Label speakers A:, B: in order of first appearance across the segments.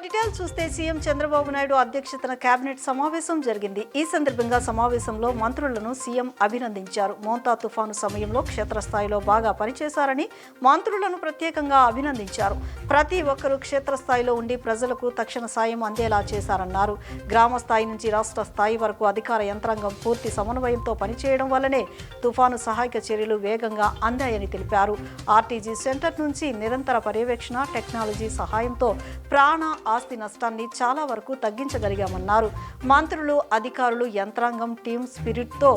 A: Details చూస్తే CM Chandrababu Naidu అధ్యక్షతన cabinet సమావేశం జరిగింది. ఈ సందర్భంగా సమావేశంలో మంత్రులను సీఎం అభినందించారు. మోంతా తుఫాను సమయంలో క్షేత్రస్థాయిలో బాగా పనిచేశారని మంత్రులను ప్రత్యేకంగా అభినందించారు. ప్రతి ఒక్కరూ క్షేత్రస్థాయిలో ఉండి ప్రజలకు తక్షణ సాయం అందేలా చేశారన్నారు. గ్రామ స్థాయి నుంచి రాష్ట్ర స్థాయి వరకు అధికార యంత్రాంగం పూర్తి సమన్వయంతో పనిచేయడం వల్లనే తుఫాను సహాయక చర్యలు వేగంగా అందాయని తెలిపారు. ఆర్టీజీ సెంటర్ నుంచి నిరంతర పర్యవేక్షణ టెక్నాలజీ సహాయంతో ప్రాణ ఆస్తి నష్టాన్ని చాలా వరకు తగ్గించగలిగామన్నారు. మంత్రులు అధికారులు యంత్రాంగం టీమ్ స్పిరిట్తో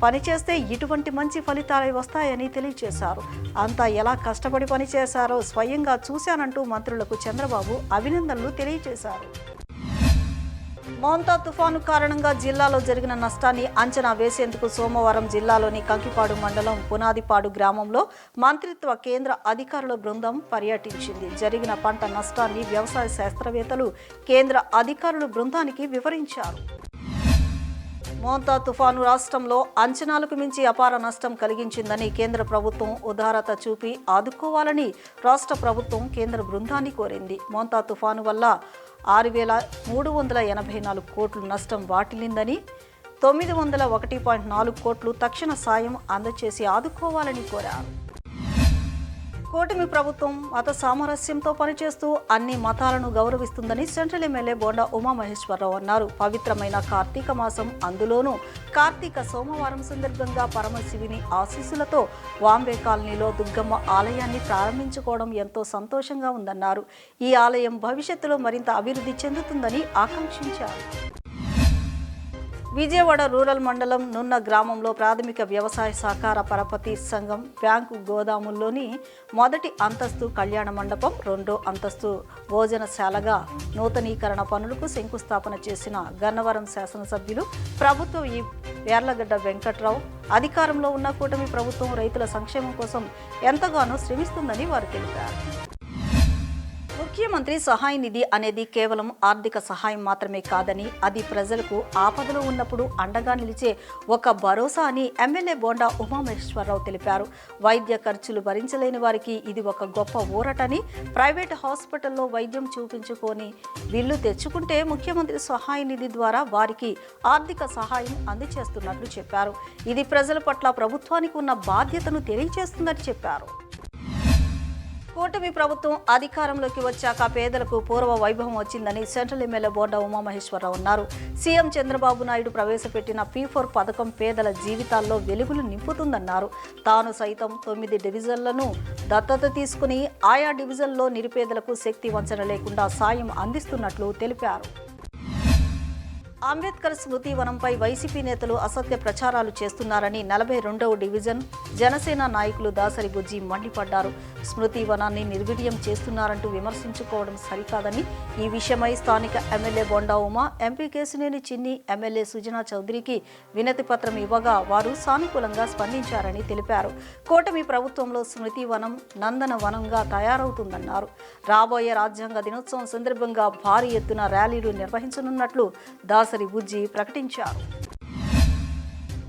A: పనిచేస్తే ఇటువంటి మంచి ఫలితాలు వస్తాయని తెలియజేశారు. అంతా ఎలా కష్టపడి పనిచేశారో స్వయంగా చూశానంటూ మంత్రులకు చంద్రబాబు అభినందనలు తెలియజేశారు. మోంతా తుఫాను కారణంగా జిల్లాలో జరిగిన నష్టాన్ని అంచనా వేసేందుకు సోమవారం జిల్లాలోని కంకిపాడు మండలం పునాదిపాడు గ్రామంలో మంత్రిత్వ కేంద్ర అధికారుల బృందం పర్యటించింది. జరిగిన పంట నష్టాన్ని వ్యవసాయ శాస్త్రవేత్తలు కేంద్ర అధికారుల బృందానికి వివరించారు. మోంతా తుఫాను రాష్ట్రంలో అంచనాలకు మించి అపార నష్టం కలిగించిందని కేంద్ర ప్రభుత్వం ఉదారత చూపి ఆదుకోవాలని రాష్ట్ర ప్రభుత్వం కేంద్ర బృందాన్ని కోరింది. మోంతా తుఫాను వల్ల 6,384 కోట్లు నష్టం వాటిల్లిందని 901.4 కోట్లు తక్షణ సాయం అందజేసి ఆదుకోవాలని కోరారు. కూటమి ప్రభుత్వం మత సామరస్యంతో పనిచేస్తూ అన్ని మతాలను గౌరవిస్తుందని సెంట్రల్ ఎమ్మెల్యే బోండా ఉమామహేశ్వరరావు అన్నారు. పవిత్రమైన కార్తీక మాసం, అందులోనూ కార్తీక సోమవారం సందర్భంగా పరమశివుని ఆశీస్సులతో వాంబే కాలనీలో దుర్గమ్మ ఆలయాన్ని ప్రారంభించుకోవడం ఎంతో సంతోషంగా ఉందన్నారు. ఈ ఆలయం భవిష్యత్తులో మరింత అభివృద్ధి చెందుతుందని ఆకాంక్షించారు. విజయవాడ రూరల్ మండలం నున్న గ్రామంలో ప్రాథమిక వ్యవసాయ సహకార పరపతి సంఘం బ్యాంకు గోదాముల్లోని మొదటి అంతస్తు కళ్యాణ మండపం, రెండో అంతస్తు భోజనశాలగా నూతనీకరణ పనులకు శంకుస్థాపన చేసిన గన్నవరం శాసనసభ్యులు ప్రభుత్వ యార్లగడ్డ వెంకట్రావు, అధికారంలో ఉన్న కూటమి ప్రభుత్వం రైతుల సంక్షేమం కోసం ఎంతగానో శ్రమిస్తుందని వారు తెలిపారు. ముఖ్యమంత్రి సహాయ నిధి అనేది కేవలం ఆర్థిక సహాయం మాత్రమే కాదని, అది ప్రజలకు ఆపదలో ఉన్నప్పుడు అండగా నిలిచే ఒక భరోసా అని ఎమ్మెల్యే బోండా ఉమామహేశ్వరరావు తెలిపారు. వైద్య ఖర్చులు భరించలేని వారికి ఇది ఒక గొప్ప ఊరటని, ప్రైవేట్ హాస్పిటల్లో వైద్యం చూపించుకొని బిల్లు తెచ్చుకుంటే ముఖ్యమంత్రి సహాయ నిధి ద్వారా వారికి ఆర్థిక సహాయం అందజేస్తున్నట్లు చెప్పారు. ఇది ప్రజల పట్ల ప్రభుత్వానికి ఉన్న బాధ్యతను తెలియజేస్తుందని చెప్పారు. కూటమి ప్రభుత్వం అధికారంలోకి వచ్చాక పేదలకు పూర్వ వైభవం వచ్చిందని సెంట్రల్ ఎమ్మెల్యే బోండా ఉమామహేశ్వరరావు అన్నారు. సీఎం చంద్రబాబు నాయుడు ప్రవేశపెట్టిన P4 పథకం పేదల జీవితాల్లో వెలుగులు నింపుతుందన్నారు. తాను సైతం 9 డివిజన్లను దత్తత తీసుకుని ఆయా డివిజన్లో నిరుపేదలకు శక్తి వంచన లేకుండా సాయం అందిస్తున్నట్లు తెలిపారు. అంబేద్కర్ స్మృతి వనంపై వైసీపీ నేతలు అసత్య ప్రచారాలు చేస్తున్నారని 42వ డివిజన్ జనసేన నాయకులు దాసరి బుజ్జి మండిపడ్డారు. స్మృతి వనాన్ని నిర్వీర్యం చేస్తున్నారంటూ విమర్శించుకోవడం సరికాదని, ఈ విషయమై స్థానిక ఎమ్మెల్యే బొండా ఉమా, ఎంపీ కేశినేని చిన్ని, ఎమ్మెల్యే సుజనా చౌదరికి వినతి పత్రం ఇవ్వగా వారు సానుకూలంగా స్పందించారని తెలిపారు. కూటమి ప్రభుత్వంలో స్మృతి వనం నందన వనంగా తయారవుతుందన్నారు. రాబోయే రాజ్యాంగ దినోత్సవం సందర్భంగా భారీ ఎత్తున ర్యాలీలు నిర్వహించనున్నట్లు దాసరి బుజ్జి ప్రకటించారు.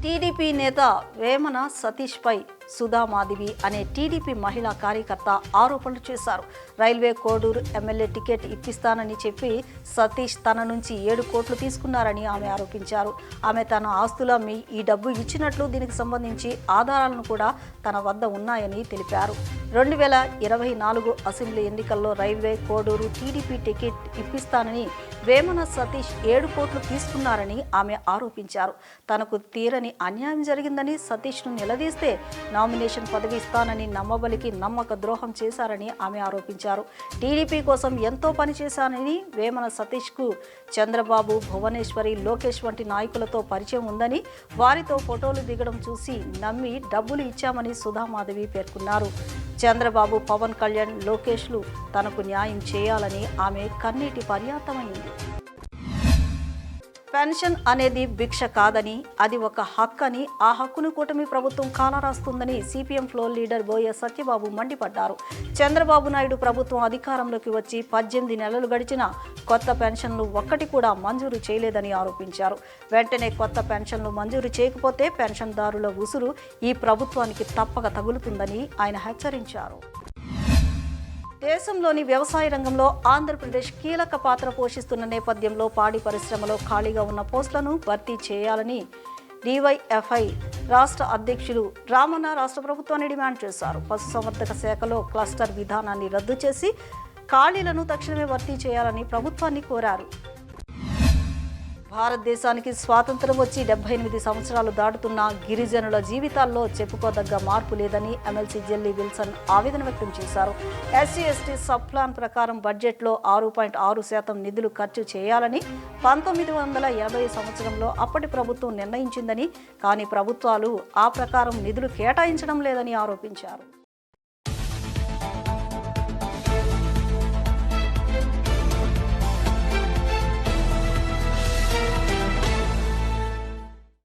A: టీడీపీ నేత వేమన సతీష్పై సుధా మాధవి అనే టీడీపీ మహిళా కార్యకర్త ఆరోపణలు చేశారు. రైల్వే కోడూరు ఎమ్మెల్యే టికెట్ ఇప్పిస్తానని చెప్పి సతీష్ తన నుంచి 7 కోట్లు తీసుకున్నారని ఆమె ఆరోపించారు. ఆమె తన ఆస్తుల ఈ డబ్బు ఇచ్చినట్లు, దీనికి సంబంధించి ఆధారాలను కూడా తన వద్ద ఉన్నాయని తెలిపారు. 2024 అసెంబ్లీ ఎన్నికల్లో రైల్వే కోడూరు టీడీపీ టికెట్ ఇప్పిస్తానని వేమన సతీష్ 7 కోట్లు తీసుకున్నారని ఆమె ఆరోపించారు. తనకు తీరని అన్యాయం జరిగిందని సతీష్ను నిలదీస్తే నామినేషన్ పదవి ఇస్తానని నమ్మబలికి నమ్మక ద్రోహం చేశారని ఆమె ఆరోపించారు. టీడీపీ కోసం ఎంతో పనిచేశానని, వేమన సతీష్కు చంద్రబాబు, భువనేశ్వరి, లోకేష్ వంటి నాయకులతో పరిచయం ఉందని, వారితో ఫోటోలు దిగడం చూసి నమ్మి డబ్బులు ఇచ్చామని సుధామాధవి పేర్కొన్నారు. చంద్రబాబు, పవన్ కళ్యాణ్, లోకేష్లు తనకు న్యాయం చేయాలని ఆమె కన్నీటి పర్యాంతమైంది. పెన్షన్ అనేది భిక్ష కాదని, అది ఒక హక్కు అని, ఆ హక్కును కూటమి ప్రభుత్వం కాలరాస్తుందని సిపిఎం ఫ్లోర్ లీడర్ బోయ సత్యబాబు మండిపడ్డారు. చంద్రబాబు నాయుడు ప్రభుత్వం అధికారంలోకి వచ్చి 18 నెలలు గడిచిన కొత్త పెన్షన్లు ఒక్కటి కూడా మంజూరు చేయలేదని ఆరోపించారు. వెంటనే కొత్త పెన్షన్లు మంజూరు చేయకపోతే పెన్షన్దారుల ఉసురు ఈ ప్రభుత్వానికి తప్పక తగులుతుందని ఆయన హెచ్చరించారు. దేశంలోని వ్యవసాయ రంగంలో ఆంధ్రప్రదేశ్ కీలక పాత్ర పోషిస్తున్న నేపథ్యంలో పాడి పరిశ్రమలో ఖాళీగా ఉన్న పోస్టులను భర్తీ చేయాలని డివైఎఫ్ఐ రాష్ట్ర అధ్యక్షులు రామన్న రాష్ట్ర ప్రభుత్వాన్ని డిమాండ్ చేశారు. పశుసంవర్ధక శాఖలో క్లస్టర్ విధానాన్ని రద్దు చేసి ఖాళీలను తక్షణమే భర్తీ చేయాలని ప్రభుత్వాన్ని కోరారు. భారతదేశానికి స్వాతంత్రం వచ్చి 78 సంవత్సరాలు దాటుతున్న గిరిజనుల జీవితాల్లో చెప్పుకోదగ్గ మార్పు లేదని ఎమ్మెల్సీ జెల్లీ విల్సన్ ఆవేదన వ్యక్తం చేశారు. ఎస్సీ/ఎస్టీ సబ్ ప్లాన్ ప్రకారం బడ్జెట్లో 6.6% నిధులు ఖర్చు చేయాలని 1980 సంవత్సరంలో అప్పటి ప్రభుత్వం నిర్ణయించిందని, కానీ ప్రభుత్వాలు ఆ ప్రకారం నిధులు కేటాయించడం లేదని ఆరోపించారు.